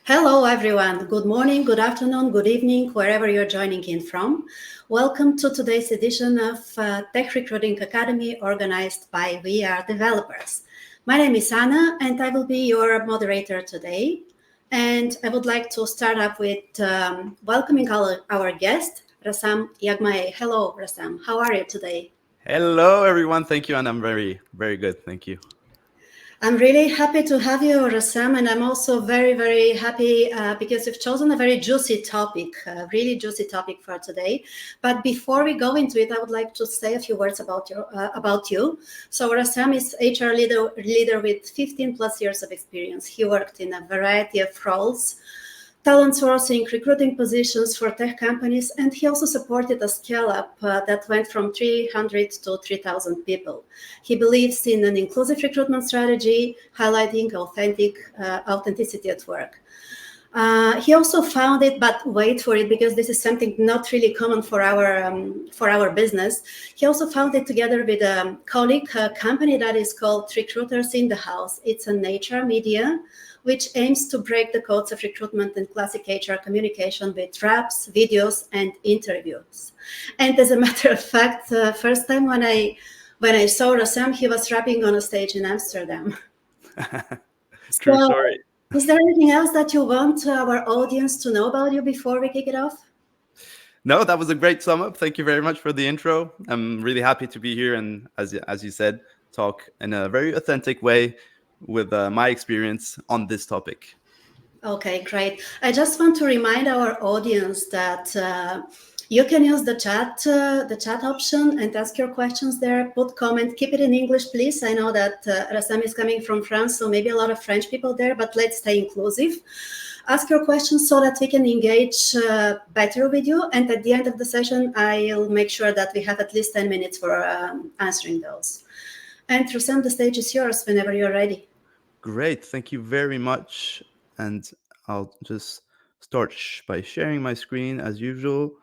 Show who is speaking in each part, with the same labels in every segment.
Speaker 1: Hello, everyone. Good morning, good afternoon, good evening, wherever you're joining in from. Welcome to today's edition of Tech Recruiting Academy organized by WeAreDevelopers. My name is Anna, and I will be your moderator today. And I would like to start up with welcoming our guest, Rassam Yagmae. Hello, Rassam. How are you today?
Speaker 2: Hello, everyone. Thank you, and I'm very good. Thank you.
Speaker 1: I'm really happy to have you, Rassam, and I'm also very happy because you've chosen a very juicy topic, a really juicy topic for today. But before we go into it, I would like to say a few words about you. So Rassam is HR leader with 15 plus years of experience. He worked in a variety of roles, talent sourcing, recruiting positions for tech companies, and he also supported a scale-up that went from 300 to 3,000 people. He believes in an inclusive recruitment strategy, highlighting authenticity at work. He also founded, but wait for it, because this is something not really common for our business. He also founded together with a colleague a company that is called Recruiters in the House. It's an HR media which aims to break the codes of recruitment and classic HR communication with raps, videos, and interviews. And as a matter of fact, first time when I saw Rassam, he was rapping on a stage in Amsterdam.
Speaker 2: True
Speaker 1: So,
Speaker 2: story.
Speaker 1: is there anything else that you want our audience to know about you before we kick it off?
Speaker 2: No, that was a great sum up. Thank you very much for the intro. I'm really happy to be here and, as you said, talk in a very authentic way with my experience on this topic.
Speaker 1: Okay, great. I just want to remind our audience that you can use the chat option and ask your questions there. Put comment, keep it in English, please. I know that Rassam is coming from France, so maybe a lot of French people there, but let's stay inclusive. Ask your questions so that we can engage better with you. And at the end of the session, I'll make sure that we have at least 10 minutes for answering those. And Rassam, the stage is yours whenever you're ready.
Speaker 2: Great. Thank you very much. And I'll just start by sharing my screen as usual.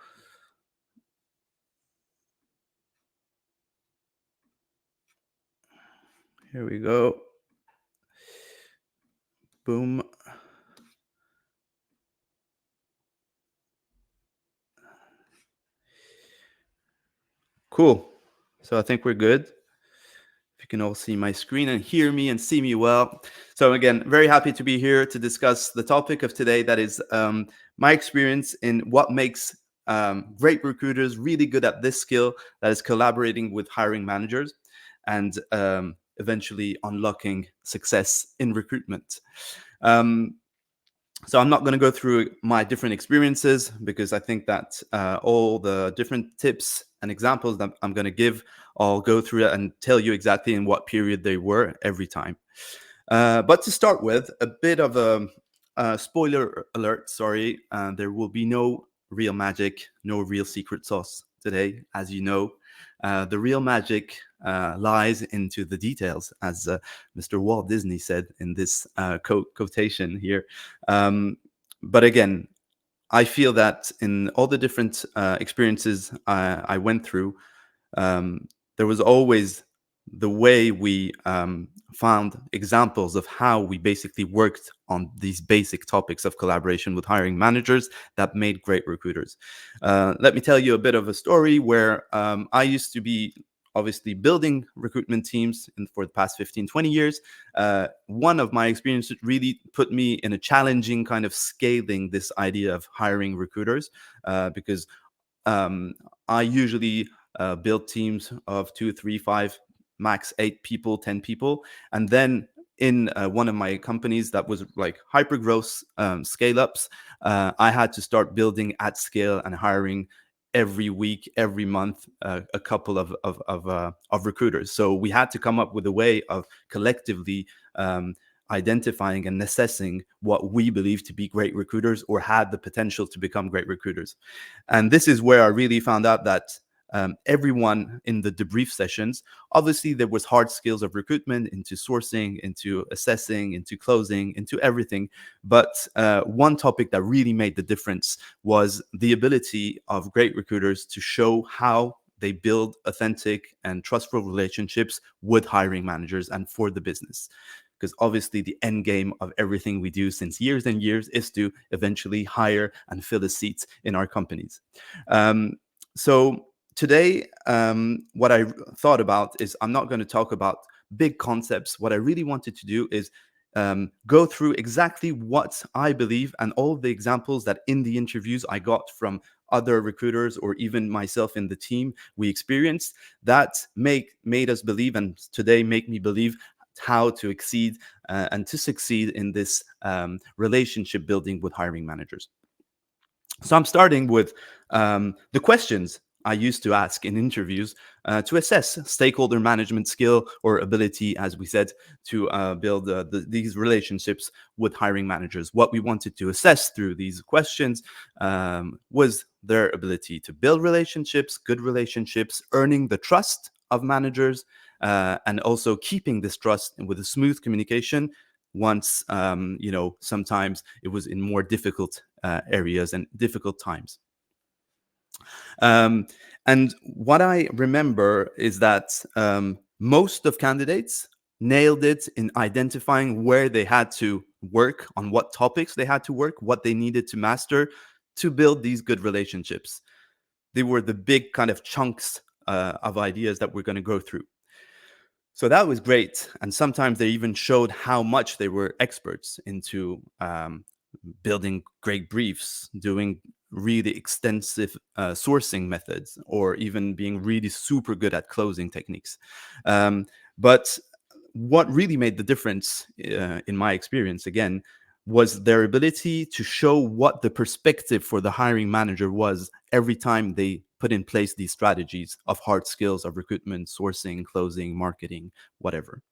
Speaker 2: Here we go. Boom. Cool. So I think we're good. If you can all see my screen and hear me and see me well. So again, very happy to be here to discuss the topic of today. That is my experience in what makes great recruiters really good at this skill, that is collaborating with hiring managers and eventually unlocking success in recruitment. So I'm not going to go through my different experiences because I think that all the different tips and examples that I'm going to give, I'll go through it and tell you exactly in what period they were every time. But to start with, a bit of a spoiler alert, sorry, there will be no real magic, no real secret sauce today, as you know. The real magic lies into the details, as Mr. Walt Disney said in this quotation here. But again, I feel that in all the different experiences I went through, there was always the way we found examples of how we basically worked on these basic topics of collaboration with hiring managers that made great recruiters. Let me tell you a bit of a story where I used to be obviously building recruitment teams for the past 15-20 years. One of my experiences really put me in a challenging kind of scaling this idea of hiring recruiters because I usually build teams of 2, 3, 5, max 8 people, 10 people. And then in one of my companies that was like hyper growth scale ups, I had to start building at scale and hiring every week, every month, a couple of recruiters. So we had to come up with a way of collectively identifying and assessing what we believe to be great recruiters or had the potential to become great recruiters. And this is where I really found out that everyone in the debrief sessions, obviously there was hard skills of recruitment into sourcing, into assessing, into closing, into everything. But one topic that really made the difference was the ability of great recruiters to show how they build authentic and trustful relationships with hiring managers and for the business. because obviously the end game of everything we do since years and years is to eventually hire and fill a seat in our companies. So today, what I thought about is I'm not going to talk about big concepts. What I really wanted to do is go through exactly what I believe and all the examples that in the interviews I got from other recruiters or even myself in the team we experienced that made us believe, and today make me believe, how to exceed and to succeed in this relationship building with hiring managers. So I'm starting with the questions I used to ask in interviews to assess stakeholder management skill or ability, as we said, to build these relationships with hiring managers. What we wanted to assess through these questions was their ability to build relationships, good relationships, earning the trust of managers, and also keeping this trust with a smooth communication once, sometimes it was in more difficult areas and difficult times. And what I remember is that most of candidates nailed it in identifying where they had to work, on what topics they had to work, what they needed to master to build these good relationships. They were the big kind of chunks of ideas that we're going to go through. So that was great. And sometimes they even showed how much they were experts into building great briefs, doing really extensive sourcing methods, or even being really super good at closing techniques. But what really made the difference, in my experience, again, was their ability to show what the perspective for the hiring manager was every time they put in place these strategies of hard skills of recruitment, sourcing, closing, marketing, whatever.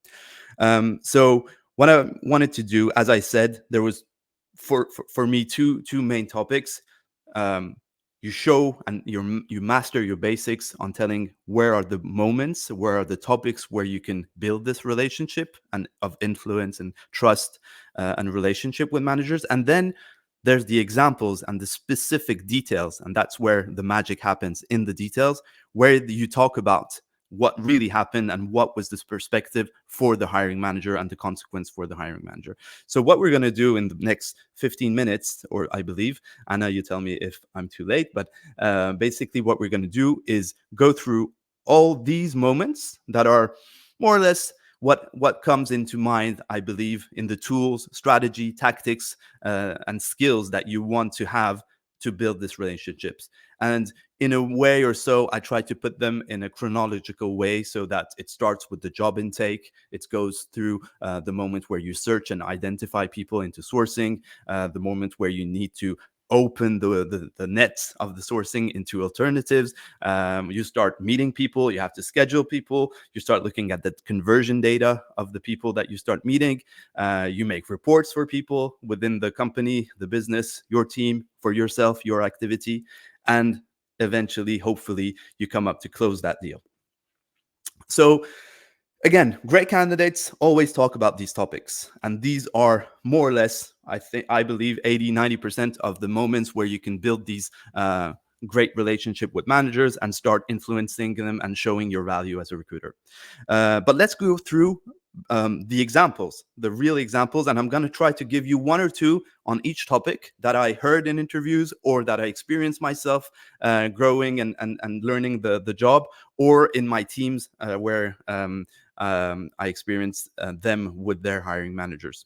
Speaker 2: So what I wanted to do, as I said, there was for me two main topics. Um, you show and you master your basics on telling where are the moments, where are the topics where you can build this relationship and of influence and trust and relationship with managers, and then there's the examples and the specific details, and that's where the magic happens, in the details, where you talk about what really happened and what was this perspective for the hiring manager and the consequence for the hiring manager. So what we're going to do in the next 15 minutes, or I believe, Anna, you tell me if I'm too late, but basically what we're going to do is go through all these moments that are more or less what comes into mind, I believe, in the tools, strategy, tactics, and skills that you want to have to build these relationships. And in a way or so, I try to put them in a chronological way so that it starts with the job intake. It goes through the moment where you search and identify people into sourcing, the moment where you need to open the net of the sourcing into alternatives. You start meeting people, you have to schedule people, you start looking at the conversion data of the people that you start meeting. You make reports for people within the company, the business, your team, for yourself, your activity, and eventually, hopefully, you come up to close that deal. So again, great candidates always talk about these topics, and these are more or less, I believe, 80-90% of the moments where you can build these great relationship with managers and start influencing them and showing your value as a recruiter. But let's go through the examples, the real examples, and I'm going to try to give you one or two on each topic that I heard in interviews or that I experienced myself growing and learning the job, or in my teams where I experienced them with their hiring managers.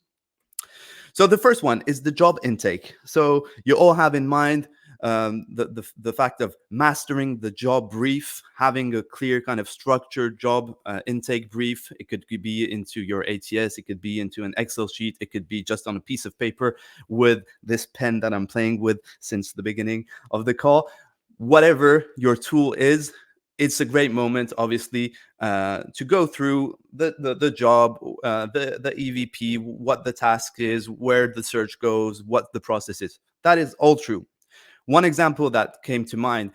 Speaker 2: So the first one is the job intake. So you all have in mind the fact of mastering the job brief, having a clear kind of structured job intake brief. It could be into your ATS, it could be into an Excel sheet, it could be just on a piece of paper with this pen that I'm playing with since the beginning of the call. Whatever your tool is, it's a great moment, obviously, to go through the job, the EVP, what the task is, where the search goes, what the process is. That is all true. One example that comes to mind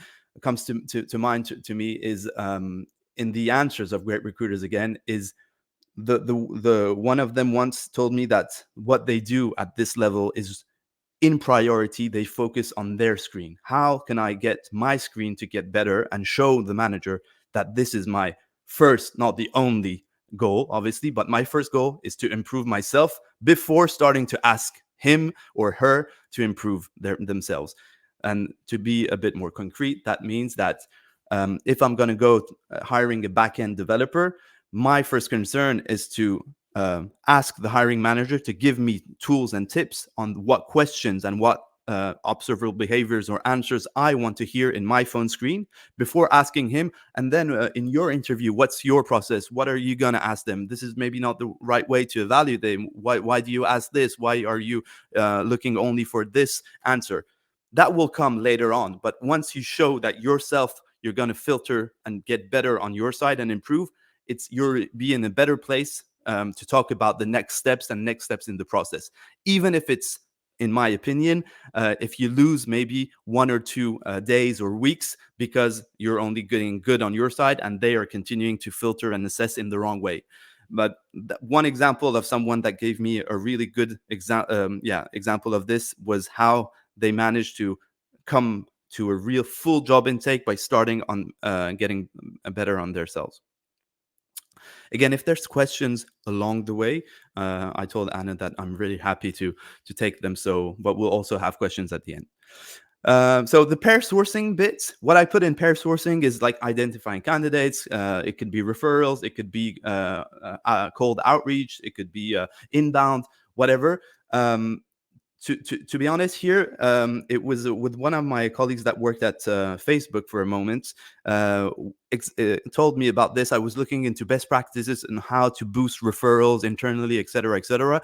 Speaker 2: to me is in the answers of great recruiters. Again, is the one of them once told me that what they do at this level is, in priority, they focus on their screen. How can I get my screen to get better and show the manager that this is my first, not the only goal, obviously, but my first goal is to improve myself before starting to ask him or her to improve themselves. And to be a bit more concrete, that means that if I'm going to go hiring a backend developer, my first concern is to ask the hiring manager to give me tools and tips on what questions and what observable behaviors or answers I want to hear in my phone screen before asking him. And then in your interview, what's your process? What are you going to ask them? This is maybe not the right way to evaluate them. Why do you ask this? Why are you looking only for this answer? That will come later on. But once you show that yourself, you're going to filter and get better on your side and improve, you're be in a better place to talk about the next steps and next steps in the process. Even if it's, in my opinion, if you lose maybe 1 or 2 days or weeks because you're only getting good on your side and they are continuing to filter and assess in the wrong way. But one example of someone that gave me a really good example of this was how they managed to come to a real full job intake by starting on getting better on themselves. Again, if there's questions along the way, I told Anna that I'm really happy to take them. So, but we'll also have questions at the end. So the pair sourcing bit, what I put in pair sourcing is like identifying candidates. It could be referrals, it could be cold outreach, it could be inbound, whatever. To be honest here, it was with one of my colleagues that worked at Facebook for a moment. Told me about this. I was looking into best practices and how to boost referrals internally, et cetera, et cetera.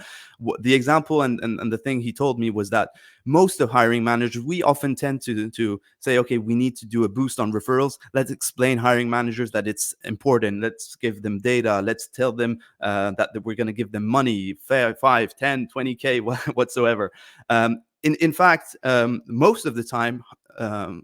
Speaker 2: The example and the thing he told me was that most of hiring managers, we often tend to say, okay, we need to do a boost on referrals. Let's explain hiring managers that it's important. Let's give them data. Let's tell them that we're going to give them money, 5, 10, 20K, whatsoever. In fact, most of the time,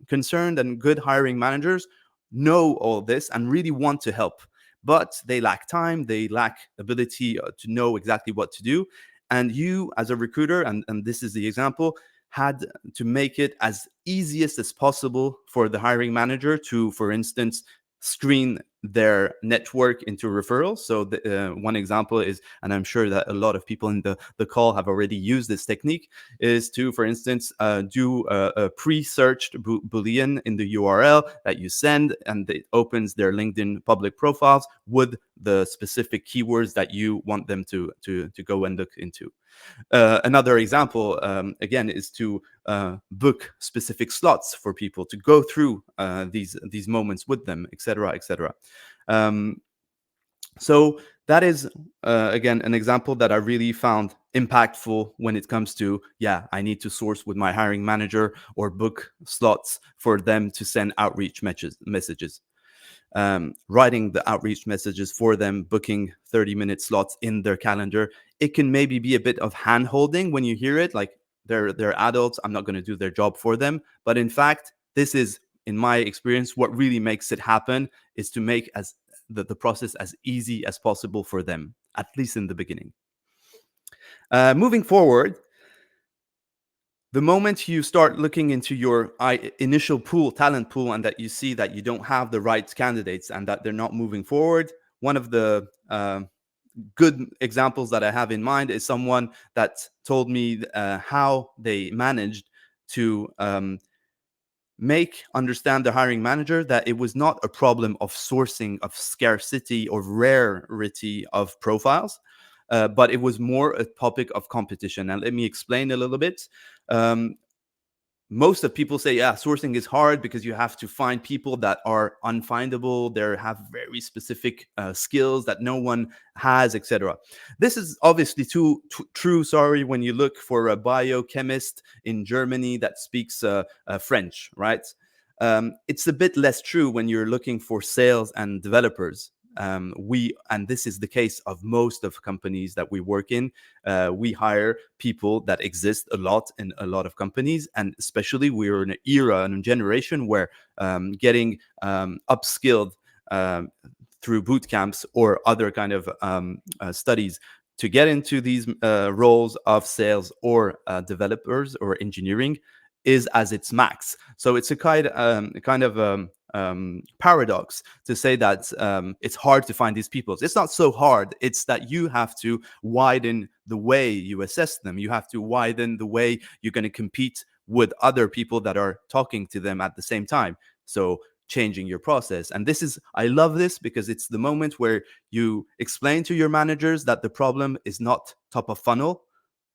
Speaker 2: concerned and good hiring managers know all this and really want to help, but they lack time, they lack ability to know exactly what to do. And you, as a recruiter, and this is the example, had to make it as easiest as possible for the hiring manager to, for instance, screen their network into referrals. So one example is, and I'm sure that a lot of people in the call have already used this technique, is to, for instance, do a pre-searched Boolean in the URL that you send, and it opens their LinkedIn public profiles with the specific keywords that you want them to go and look into. Another example, again, is to book specific slots for people to go through these moments with them, etc., etc. So that is, again, an example that I really found impactful when it comes to, I need to source with my hiring manager or book slots for them to send outreach messages. Writing the outreach messages for them, booking 30-minute slots in their calendar. It can maybe be a bit of hand-holding when you hear it, like they're adults, I'm not going to do their job for them. But in fact, this is, in my experience, what really makes it happen is to make the process as easy as possible for them, at least in the beginning. Moving forward, the moment you start looking into your initial talent pool, and that you see that you don't have the right candidates and that they're not moving forward, one of the good examples that I have in mind is someone that told me how they managed to understand the hiring manager that it was not a problem of sourcing, of scarcity or rarity of profiles, but it was more a topic of competition. And let me explain a little bit. Most of people say, sourcing is hard because you have to find people that are unfindable. They have very specific skills that no one has, etc. This is obviously true. Sorry, when you look for a biochemist in Germany that speaks French, right? It's a bit less true when you're looking for sales and developers. And this is the case of most of companies that we work in. We hire people that exist a lot in a lot of companies, and especially we're in an era and a generation where getting upskilled through boot camps or other kind of studies to get into these roles of sales or developers or engineering is as its max. So it's a kind of paradox to say that it's hard to find these people. It's not so hard. It's that you have to widen the way you assess them. You have to widen the way you're going to compete with other people that are talking to them at the same time. So changing your process. And this is, I love this because it's the moment where you explain to your managers that the problem is not top of funnel.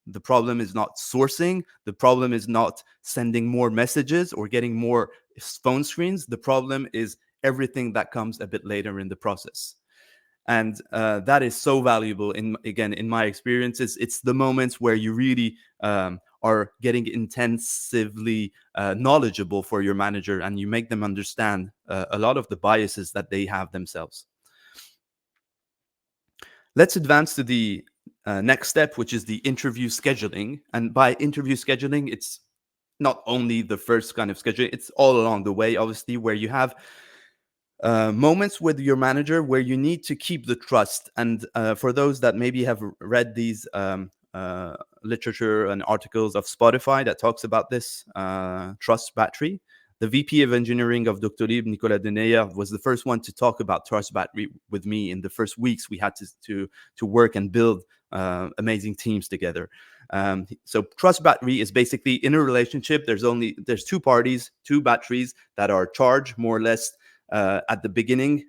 Speaker 2: The problem is not sourcing. The problem is not sending more messages or getting more phone screens. The problem is everything that comes a bit later in the process. And that is so valuable. In my experiences, it's the moments where you really are getting intensively knowledgeable for your manager, and you make them understand a lot of the biases that they have themselves. Let's advance to the next step, which is the interview scheduling. And by interview scheduling, it's not only the first kind of scheduling, it's all along the way, obviously, where you have moments with your manager where you need to keep the trust. And for those that maybe have read these literature and articles of Spotify that talks about this trust battery, the VP of engineering of Doctolib, Nicolas Deneyer, was the first one to talk about trust battery with me. In the first weeks, we had to work and build amazing teams together. So trust battery is basically, in a relationship, there's two parties, two batteries that are charged more or less at the beginning.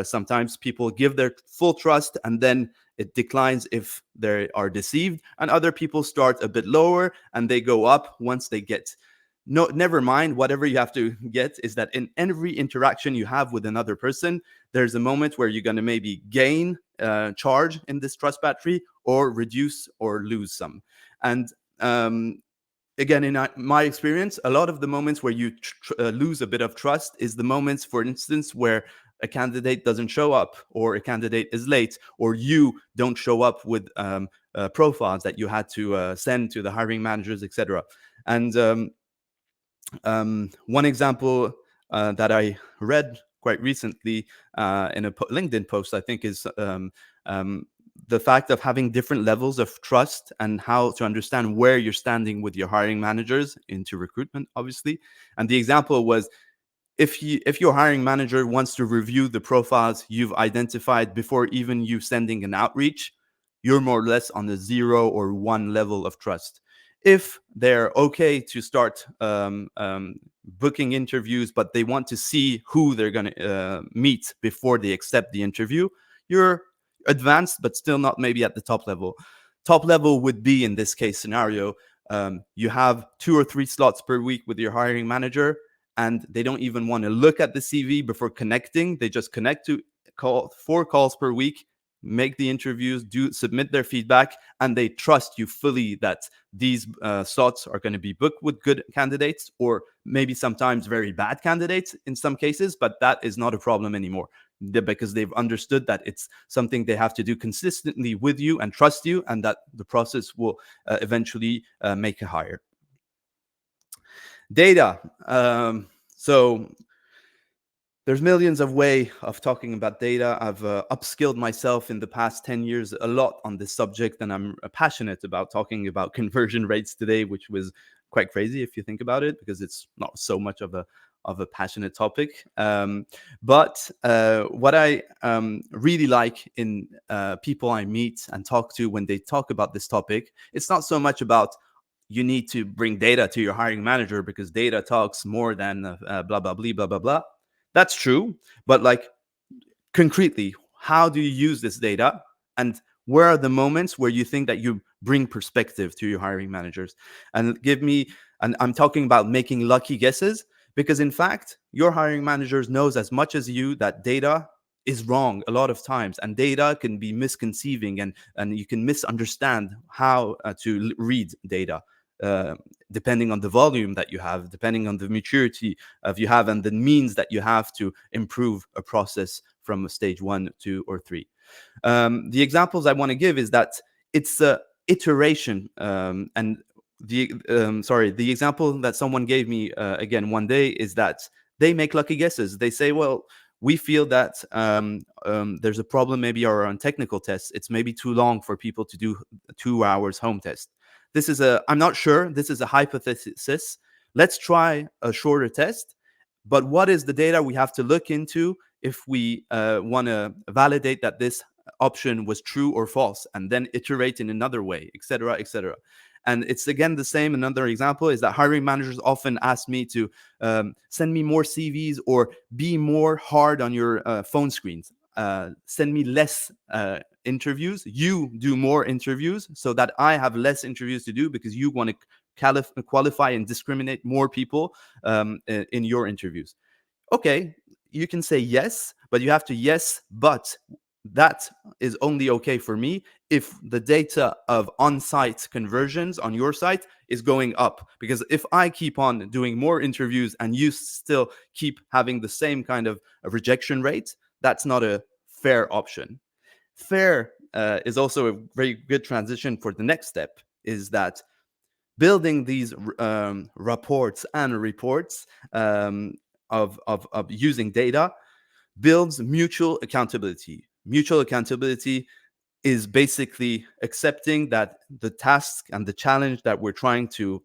Speaker 2: Sometimes people give their full trust and then it declines if they are deceived, and other people start a bit lower and they go up once they get. No, never mind. Whatever you have to get is that in every interaction you have with another person, there's a moment where you're going to maybe gain charge in this trust battery or reduce or lose some. And again, in my experience, a lot of the moments where you lose a bit of trust is the moments, for instance, where a candidate doesn't show up, or a candidate is late, or you don't show up with profiles that you had to send to the hiring managers, etc. And one example that I read quite recently in a LinkedIn post, I think, is the fact of having different levels of trust and how to understand where you're standing with your hiring managers into recruitment, obviously. And the example was, if your hiring manager wants to review the profiles you've identified before even you sending an outreach, you're more or less on a 0 or 1 level of trust. If they're okay to start booking interviews, but they want to see who they're going to meet before they accept the interview, you're advanced, but still not maybe at the top level. Top level would be, in this case scenario, you have 2 or 3 slots per week with your hiring manager, and they don't even want to look at the CV before connecting. They just connect to 4 calls per week, make the interviews, submit their feedback, and they trust you fully that these slots are going to be booked with good candidates, or maybe sometimes very bad candidates in some cases, but that is not a problem anymore, because they've understood that it's something they have to do consistently with you and trust you, and that the process will eventually make a hire. Data. So there's millions of ways of talking about data. I've upskilled myself in the past 10 years a lot on this subject, and I'm passionate about talking about conversion rates today, which was quite crazy if you think about it, because it's not so much of a passionate topic. But what I really like in people I meet and talk to when they talk about this topic, it's not so much about you need to bring data to your hiring manager because data talks more than blah, blah, blah, blah, blah, blah. That's true. But like, concretely, how do you use this data? And where are the moments where you think that you bring perspective to your hiring managers? And I'm talking about making lucky guesses, because in fact, your hiring managers knows as much as you that data is wrong a lot of times, and data can be misconceiving, and you can misunderstand how to read data. Depending on the volume that you have, depending on the maturity of you have, and the means that you have to improve a process from stage 1, 2, or 3. The examples I want to give is that it's a iteration, and the example that someone gave me again one day is that they make lucky guesses. They say, well, we feel that there's a problem maybe on technical tests. It's maybe too long for people to do 2 hours home test. I'm not sure, this is a hypothesis. Let's try a shorter test, But what is the data we have to look into if we want to validate that this option was true or false, and then iterate in another way, etc., etc. And it's again the same. Another example is that hiring managers often ask me to send me more CVs or be more hard on your phone screens. Send me less interviews. You do more interviews so that I have less interviews to do, because you want to qualify and discriminate more people in your interviews. Okay, you can say yes, but you have to yes, but that is only okay for me if the data of on-site conversions on your site is going up. Because if I keep on doing more interviews and you still keep having the same kind of rejection rate, that's not a fair option. Fair is also a very good transition for the next step, is that building these reports and reports of using data builds mutual accountability. Mutual accountability is basically accepting that the task and the challenge that we're trying to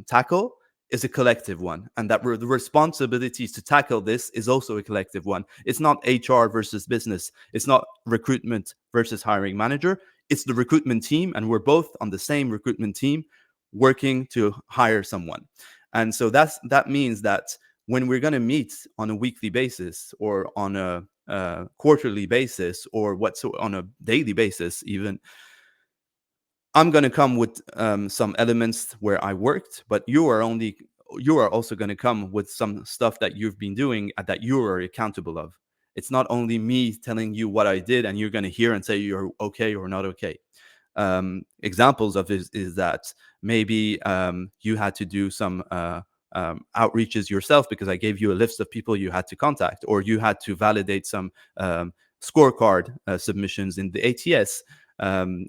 Speaker 2: tackle is a collective one, and that the responsibilities to tackle this is also a collective one. It's not HR versus business. It's not recruitment versus hiring manager. It's the recruitment team, and we're both on the same recruitment team working to hire someone. And so that means that when we're going to meet on a weekly basis or on a quarterly basis or on a daily basis even, I'm going to come with some elements where I worked, but you are also going to come with some stuff that you've been doing that you are accountable of. It's not only me telling you what I did and you're going to hear and say you're okay or not okay. Examples of this is that maybe you had to do some outreaches yourself because I gave you a list of people you had to contact, or you had to validate some scorecard submissions in the ATS,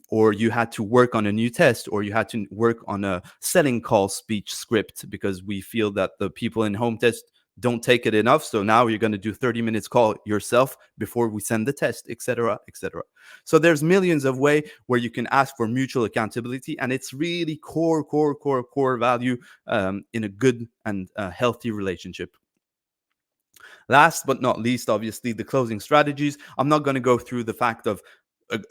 Speaker 2: or you had to work on a new test, or you had to work on a selling call speech script because we feel that the people in home test don't take it enough. So now you're going to do 30 minutes call yourself before we send the test, etc., etc. So there's millions of ways where you can ask for mutual accountability, and it's really core value in a good and healthy relationship. Last but not least, obviously, the closing strategies. I'm not going to go through the fact of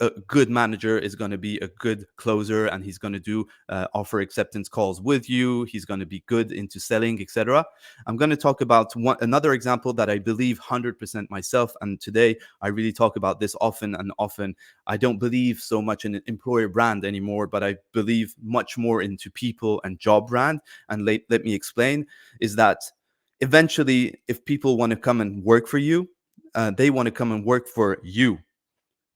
Speaker 2: a good manager is going to be a good closer, and he's going to do offer acceptance calls with you. He's going to be good into selling, etc. I'm going to talk about another example that I believe 100% myself, and today I really talk about this often and often. I don't believe so much in an employer brand anymore, but I believe much more into people and job brand. And let me explain, is that eventually, if people want to come and work for you, they want to come and work for you.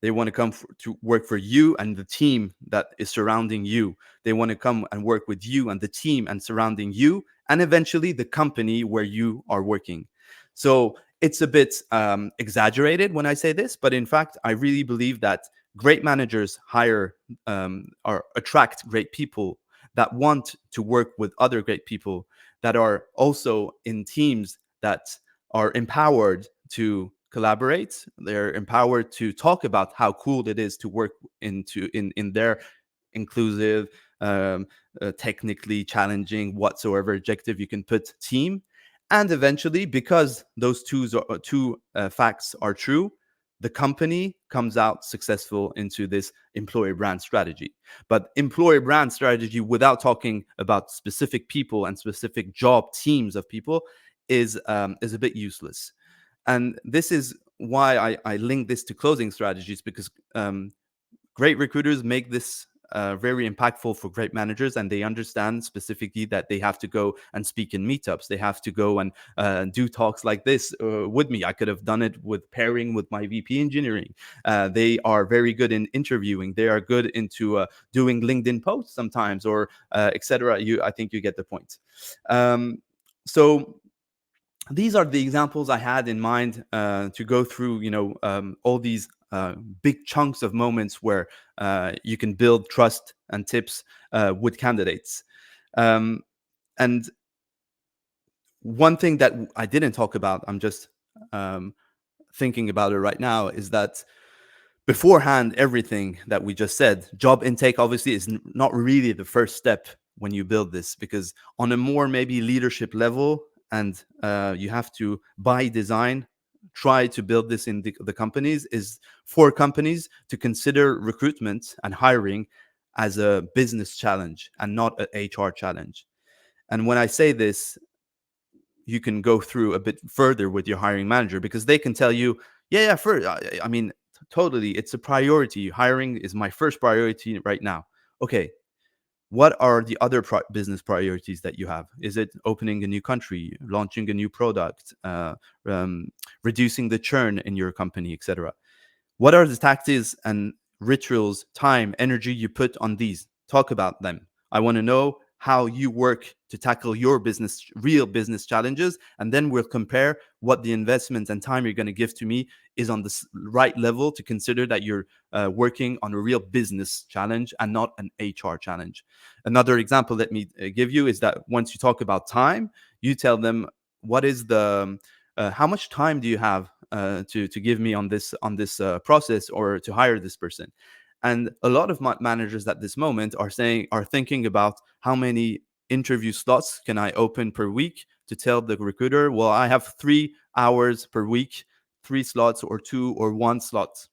Speaker 2: They want to come to work for you and the team that is surrounding you. They want to come and work with you and the team and surrounding you, and eventually the company where you are working. So it's a bit exaggerated when I say this, but in fact, I really believe that great managers hire or attract great people that want to work with other great people, that are also in teams that are empowered to collaborate. They're empowered to talk about how cool it is to work in their inclusive, technically challenging, whatsoever adjective you can put, team. And eventually, because those two facts are true, the company comes out successful into this employer brand strategy. But employer brand strategy without talking about specific people and specific job teams of people is a bit useless. And this is why I link this to closing strategies, because great recruiters make this very impactful for great managers, and they understand specifically that they have to go and speak in meetups. They have to go and do talks like this with me. I could have done it with pairing with my VP engineering. They are very good in interviewing. They are good into doing LinkedIn posts sometimes, or etc. I think you get the point. So these are the examples I had in mind to go through, all these big chunks of moments where you can build trust and tips with candidates. And one thing that I didn't talk about, I'm just thinking about it right now, is that beforehand, everything that we just said, job intake obviously is not really the first step when you build this, because on a more maybe leadership level, and you have to, by design, try to build this in the companies, is for companies to consider recruitment and hiring as a business challenge and not an HR challenge. And when I say this, you can go through a bit further with your hiring manager, because they can tell you, yeah, first, I mean, totally, it's a priority. Hiring is my first priority right now. Okay, what are the other business priorities that you have? Is it opening a new country, launching a new product, um, reducing the churn in your company, etc.? What are the tactics and rituals, time, energy you put on these? Talk about them. I want to know how you work to tackle your business, real business challenges, and then we'll compare what the investment and time you're going to give to me is on the right level to consider that you're working on a real business challenge and not an HR challenge. Another example let me give you is that once you talk about time, you tell them what is the how much time do you have to give me on this process or to hire this person. And a lot of my managers at this moment are thinking about how many interview slots can I open per week, to tell the recruiter, well, I have 3 hours per week, 3 slots or 2 or 1 slot.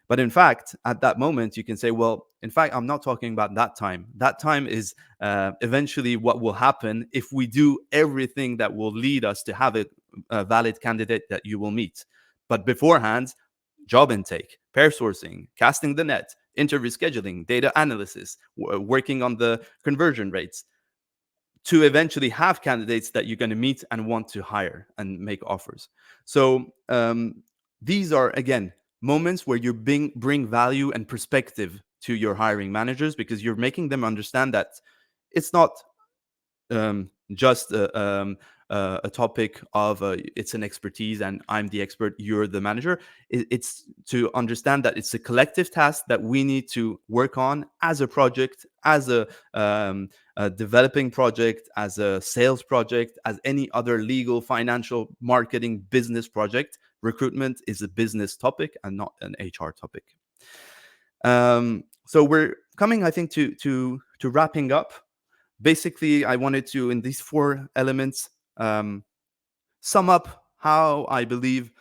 Speaker 2: But in fact, at that moment, you can say, well, in fact, I'm not talking about that time. That time is eventually what will happen if we do everything that will lead us to have a valid candidate that you will meet. But beforehand, job intake, pair sourcing, casting the net, interview scheduling, data analysis, working on the conversion rates, to eventually have candidates that you're going to meet and want to hire and make offers. So these are, again, moments where you bring value and perspective to your hiring managers, because you're making them understand that it's not just a topic of it's an expertise and I'm the expert, you're the manager. It's to understand that it's a collective task that we need to work on as a project, as a developing project, as a sales project, as any other legal, financial, marketing, business project. Recruitment is a business topic and not an HR topic. So we're coming, I think, to wrapping up. Basically, I wanted to, in these 4 elements, sum up how I believe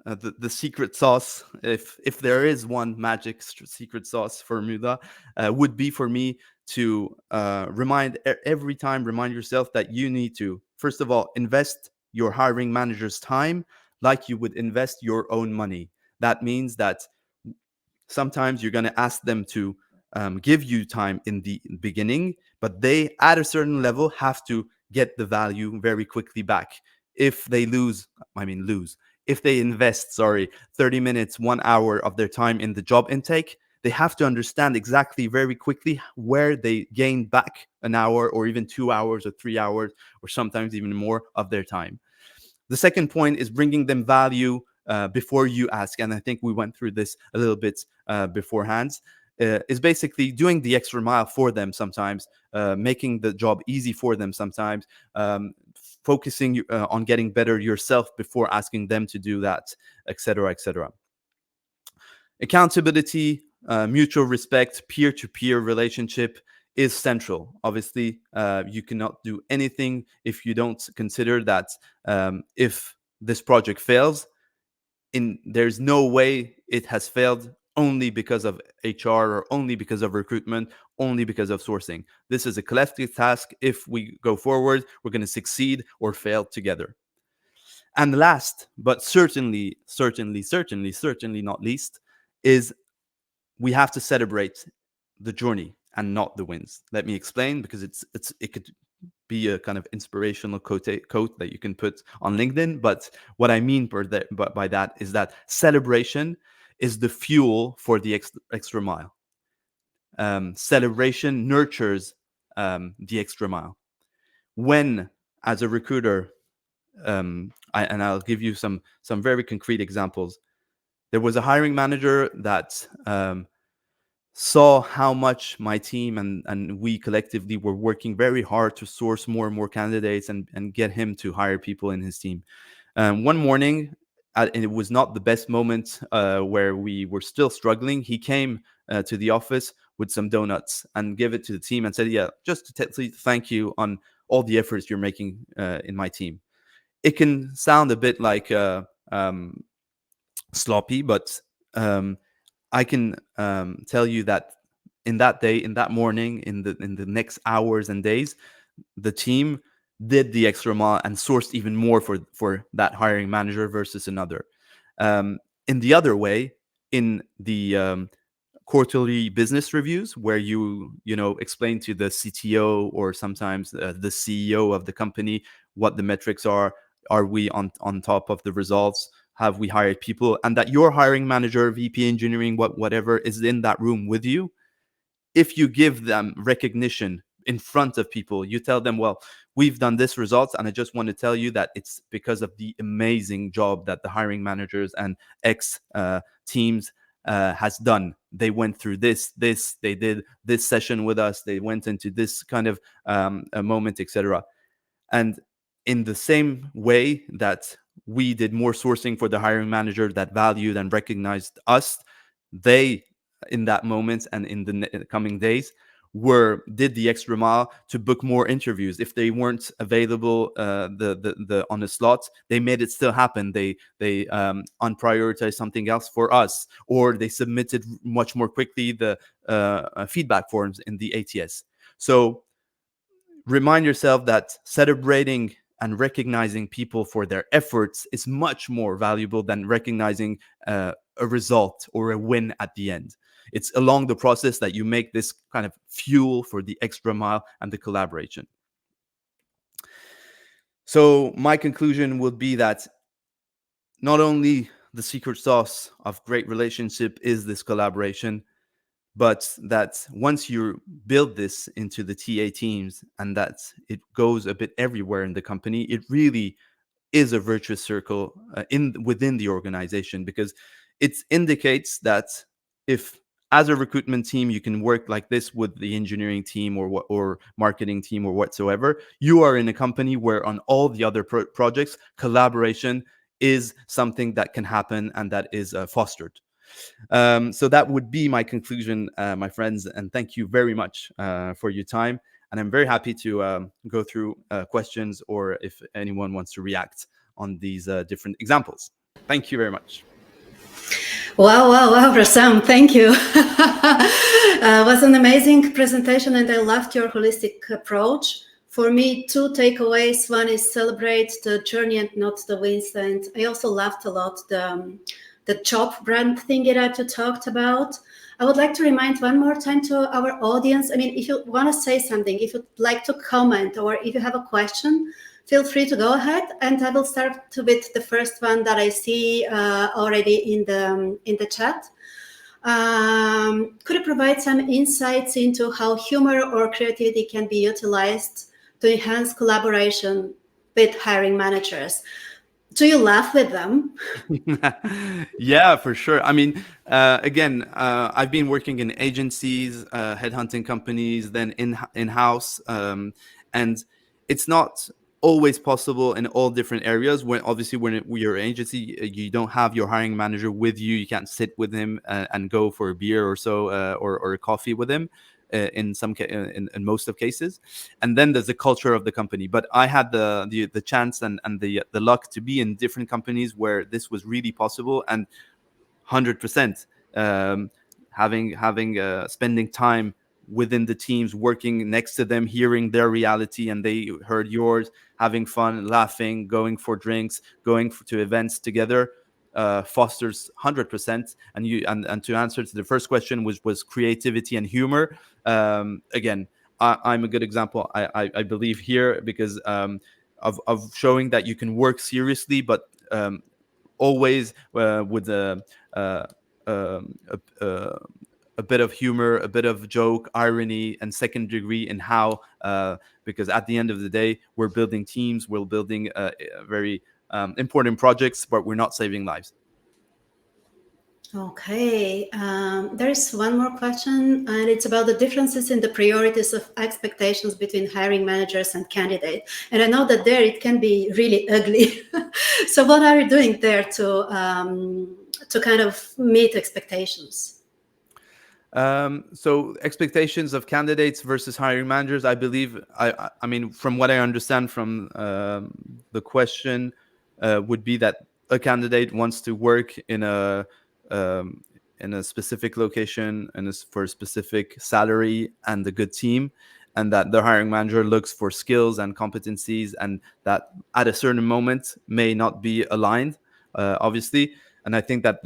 Speaker 2: the secret sauce, if there is one magic secret sauce formula, would be for me to remind yourself that you need to, first of all, invest your hiring manager's time like you would invest your own money. That means that sometimes you're going to ask them to give you time in the beginning, but they, at a certain level, have to get the value very quickly back. If they if they invest, 30 minutes, 1 hour of their time in the job intake, they have to understand exactly very quickly where they gain back an hour or even 2 hours or 3 hours or sometimes even more of their time. The second point is bringing them value before you ask. And I think we went through this a little bit beforehand. Is basically doing the extra mile for them sometimes, making the job easy for them sometimes, focusing on getting better yourself before asking them to do that, etc., etc. Accountability, mutual respect, peer-to-peer relationship is central. Obviously, you cannot do anything if you don't consider that if this project fails, there's no way it has failed only because of HR or only because of recruitment, only because of sourcing. This is a collective task. If we go forward, we're going to succeed or fail together. And last, but certainly not least, is we have to celebrate the journey and not the wins. Let me explain, because it could be a kind of inspirational quote that you can put on LinkedIn. But what I mean by that is that celebration is the fuel for the extra mile. Celebration nurtures the extra mile. When, as a recruiter, and I'll give you some very concrete examples. There was a hiring manager that saw how much my team and we collectively were working very hard to source more and more candidates and get him to hire people in his team. One morning, and it was not the best moment where we were still struggling, he came to the office with some donuts and gave it to the team and said, yeah, just to thank you on all the efforts you're making in my team. it can sound a bit like um, sloppy, but I can tell you that in that day, in that morning, in the next hours and days, the team did the extra mile and sourced even more for that hiring manager versus another. Um, in the other way, in the quarterly business reviews, where you know explain to the CTO or sometimes the CEO of the company what the metrics are we on top of the results, have we hired people, and that your hiring manager, VP engineering, whatever, is in that room with you. If you give them recognition in front of people, you tell them, well, we've done this results, and I just want to tell you that it's because of the amazing job that the hiring managers and X teams has done. They went through this, they did this session with us, they went into this kind of a moment, etc. And in the same way that we did more sourcing for the hiring manager that valued and recognized us, they, in that moment and in the coming days, did the extra mile to book more interviews. If they weren't available the on the slot, they made it still happen. They unprioritized something else for us, or they submitted much more quickly the feedback forms in the ATS. So remind yourself that celebrating and recognizing people for their efforts is much more valuable than recognizing a result or a win at the end. It's along the process that you make this kind of fuel for the extra mile and the collaboration. So my conclusion would be that not only the secret sauce of great relationship is this collaboration, but that once you build this into the TA teams and that it goes a bit everywhere in the company, it really is a virtuous circle in within the organization, because it indicates that if as a recruitment team you can work like this with the engineering team or marketing team or whatsoever, you are in a company where on all the other projects collaboration is something that can happen and that is fostered. So that would be my conclusion, my friends, and thank you very much for your time. And I'm very happy to go through questions or if anyone wants to react on these different examples. Thank you very much.
Speaker 1: Wow, Rassam, thank you. It was an amazing presentation and I loved your holistic approach. For me, two takeaways. One is celebrate the journey and not the wins. And I also loved a lot the job brand thing that you talked about. I would like to remind one more time to our audience. I mean, if you want to say something, if you'd like to comment, or if you have a question, feel free to go ahead. And I will start with the first one that I see already in the chat. Could you provide some insights into how humor or creativity can be utilized to enhance collaboration with hiring managers? Do you laugh with them?
Speaker 2: Yeah, for sure. I mean, again, I've been working in agencies, headhunting companies, then in-house, and it's not always possible in all different areas. When obviously when you're an agency, you don't have your hiring manager with you. You can't sit with him and go for a beer or so, or a coffee with him. In in most of cases, and then there's the culture of the company. But I had the chance and the luck to be in different companies where this was really possible, and 100% having spending time within the teams, working next to them, hearing their reality, and they heard yours, having fun, laughing, going for drinks, to events together, fosters 100%. And to answer to the first question, which was creativity and humor, again, I'm a good example, I believe, here, because of showing that you can work seriously, but always with uh, um, a bit of humor, a bit of joke, irony, and second degree in how, because at the end of the day, we're building teams, we're building very important projects, but we're not saving lives.
Speaker 1: Okay, there is one more question, and it's about the differences in the priorities of expectations between hiring managers and candidates. And I know that there it can be really ugly. So what are you doing there to kind of meet expectations?
Speaker 2: So expectations of candidates versus hiring managers, I believe, I mean, from what I understand from the question, would be that a candidate wants to work um, in a specific location and is for a specific salary and a good team, and that the hiring manager looks for skills and competencies, and that at a certain moment may not be aligned, obviously. And I think that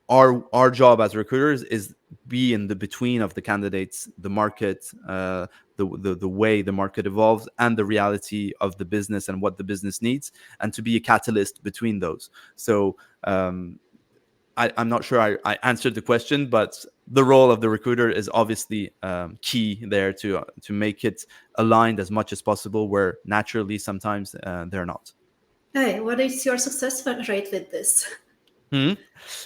Speaker 2: our job as recruiters is be in the between of the candidates, the market, the way the market evolves, and the reality of the business and what the business needs, and to be a catalyst between those. So I'm not sure I answered the question, but the role of the recruiter is obviously key there to make it aligned as much as possible, where naturally sometimes they're not.
Speaker 1: Hey, what is your success rate with this?
Speaker 2: Hmm?
Speaker 1: What,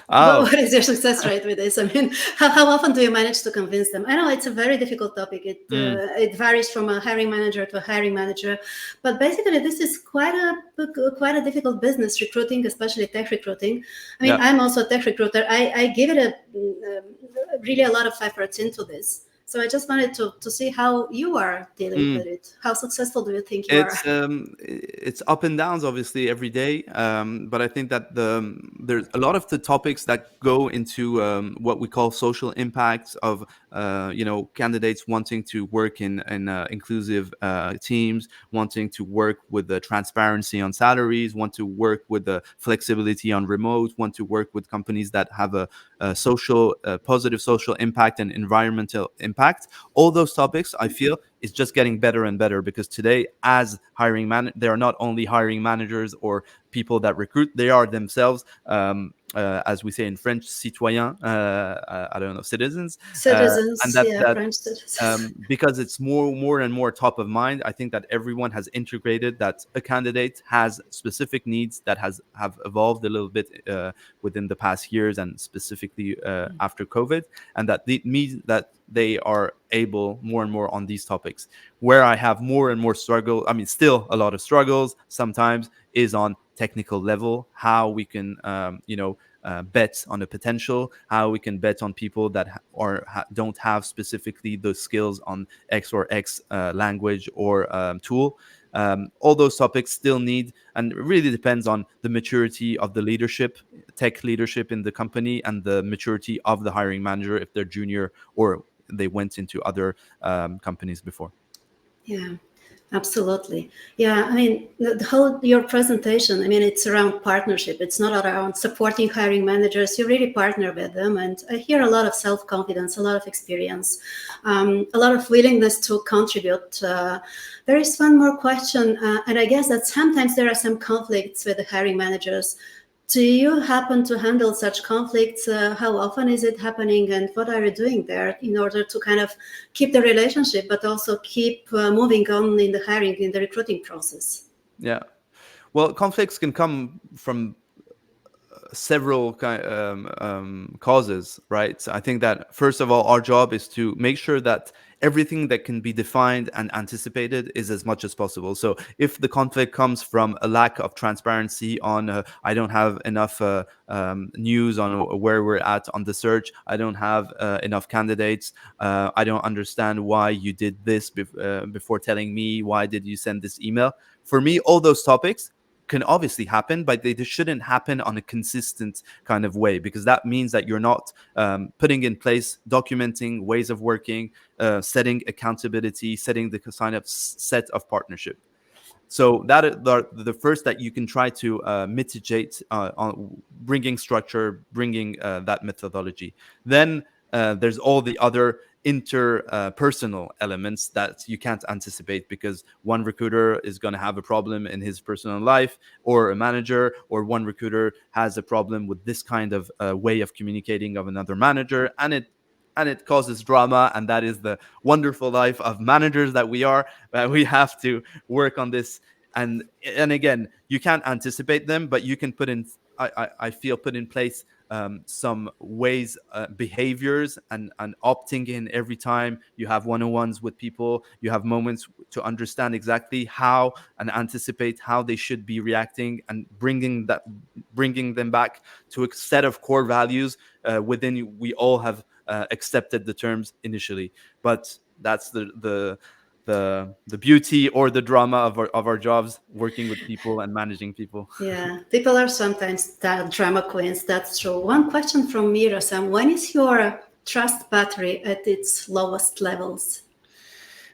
Speaker 2: Oh.
Speaker 1: what is your success rate with this? I mean, how often do you manage to convince them? I know it's a very difficult topic. It varies from a hiring manager to a hiring manager, but basically, this is quite a difficult business, recruiting, especially tech recruiting. I mean,
Speaker 2: Yeah.
Speaker 1: I'm also a tech recruiter. I give it really a lot of efforts into this. So I just wanted to see how you are dealing with
Speaker 2: Mm.
Speaker 1: it. How successful do you think you are?
Speaker 2: It's up and downs obviously every day, but I think that there's a lot of the topics that go into what we call social impacts of candidates wanting to work in inclusive teams, wanting to work with the transparency on salaries, want to work with the flexibility on remote, want to work with companies that have a social positive social impact and environmental impact. All those topics, I feel, is just getting better and better, because today, as they are not only hiring managers or people that recruit, they are themselves, as we say in French, citoyens, I don't know, citizens, and
Speaker 1: Citizens,
Speaker 2: that
Speaker 1: yeah,
Speaker 2: that
Speaker 1: French citizens.
Speaker 2: because it's more and more top of mind. I think that everyone has integrated that a candidate has specific needs that have evolved a little bit within the past years, and specifically after COVID, and that means that they are able more and more on these topics. Where I have more and more struggle, I mean, still a lot of struggles sometimes, is on technical level, how we can bet on the potential, how we can bet on people that don't have specifically those skills on X or X language or tool. All those topics still need, and it really depends on the maturity of the leadership, tech leadership in the company, and the maturity of the hiring manager, if they're junior or they went into other companies before.
Speaker 1: Yeah, absolutely. Yeah, I mean, the whole your presentation, I mean, it's around partnership. It's not around supporting hiring managers. You really partner with them, and I hear a lot of self-confidence, a lot of experience, a lot of willingness to contribute. There is one more question, and I guess that sometimes there are some conflicts with the hiring managers. Do you happen to handle such conflicts? How often is it happening, and what are you doing there in order to kind of keep the relationship, but also keep moving on in the hiring, in the recruiting process?
Speaker 2: Yeah. Well, conflicts can come from several causes, right? So I think that first of all, our job is to make sure that everything that can be defined and anticipated is as much as possible. So if the conflict comes from a lack of transparency on, I don't have enough news on where we're at on the search, I don't have enough candidates, I don't understand why you did this before telling me, why did you send this email? For me, all those topics can obviously happen, but they shouldn't happen on a consistent kind of way, because that means that you're not putting in place, documenting ways of working, setting accountability, setting the kind of set of partnership. So that is the first that you can try to mitigate on bringing structure, bringing that methodology. Then there's all the other interpersonal elements that you can't anticipate, because one recruiter is going to have a problem in his personal life, or a manager, or one recruiter has a problem with this kind of way of communicating of another manager, and it causes drama. And that is the wonderful life of managers that we are, that we have to work on this. And again, you can't anticipate them, but you can put in, I feel, put in place some ways, behaviors, and opting in every time you have one-on-ones with people. You have moments to understand exactly how, and anticipate how they should be reacting, and bringing them back to a set of core values within we all have accepted the terms initially. But that's the beauty or the drama of our jobs, working with people and managing people.
Speaker 1: Yeah, people are sometimes that drama queens. That's true. One question from me, Rasam. When is your trust battery at its lowest levels?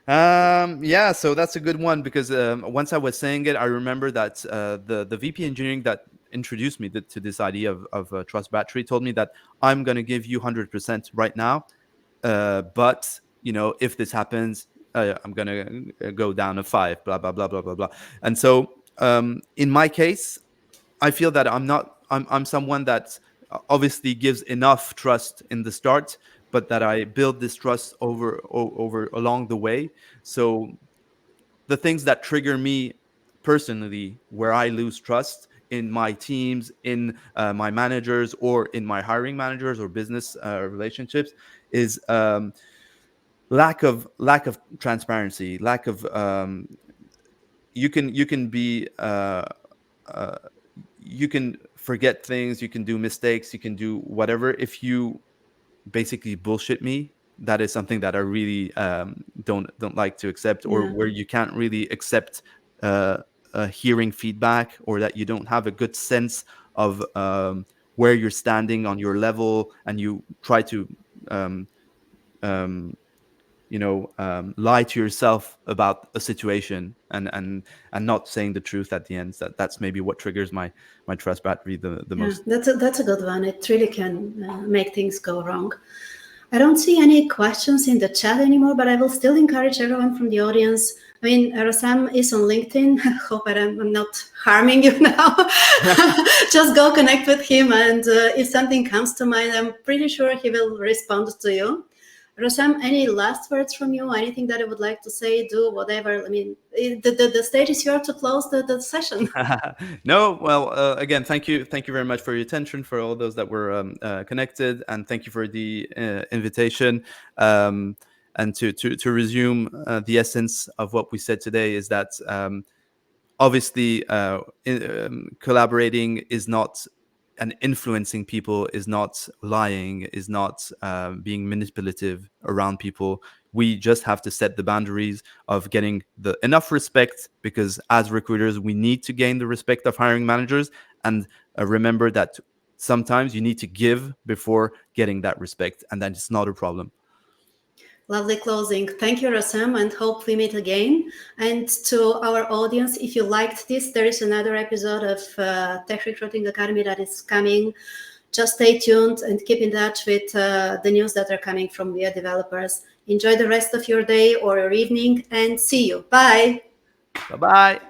Speaker 2: Yeah, so that's a good one, because once I was saying it, I remember that the VP engineering that introduced me to this idea of trust battery told me that I'm going to give you 100% right now, but if this happens, I'm going to go down a 5, blah blah blah blah blah blah. And so in my case, I feel that I'm someone that obviously gives enough trust in the start, but that I build this trust over along the way. So the things that trigger me personally, where I lose trust in my teams, in my managers, or in my hiring managers or business relationships, is lack of transparency, lack of you can be uh, you can forget things, you can do mistakes, you can do whatever. If you basically bullshit me, that is something that I really don't like to accept, or
Speaker 1: Yeah.
Speaker 2: where you can't really accept uh, hearing feedback, or that you don't have a good sense of where you're standing on your level, and you try to um, um, lie to yourself about a situation, and not saying the truth at the end. That's maybe what triggers my trust battery the
Speaker 1: Yeah,
Speaker 2: most.
Speaker 1: that's a good one. It really can make things go wrong. I don't see any questions in the chat anymore, but I will still encourage everyone from the audience. I mean, Rasam is on LinkedIn. Hope I'm not harming you now. Just go connect with him, and if something comes to mind, I'm pretty sure he will respond to you. Rasam, any last words from you? Anything that you would like to say, do, whatever? I mean, the stage is yours to close the session.
Speaker 2: No, well, again, thank you very much for your attention, for all those that were connected, and thank you for the invitation. And to resume, the essence of what we said today is that obviously collaborating is not, and influencing people is not lying, is not being manipulative around people. We just have to set the boundaries of getting the enough respect, because as recruiters we need to gain the respect of hiring managers, and remember that sometimes you need to give before getting that respect, and that it's not a problem.
Speaker 1: Lovely closing. Thank you, Rasam, and hope we meet again. And to our audience, if you liked this, there is another episode of Tech Recruiting Academy that is coming. Just stay tuned and keep in touch with the news that are coming from WeAreDevelopers. Enjoy the rest of your day or your evening, and see you. Bye.
Speaker 2: Bye bye.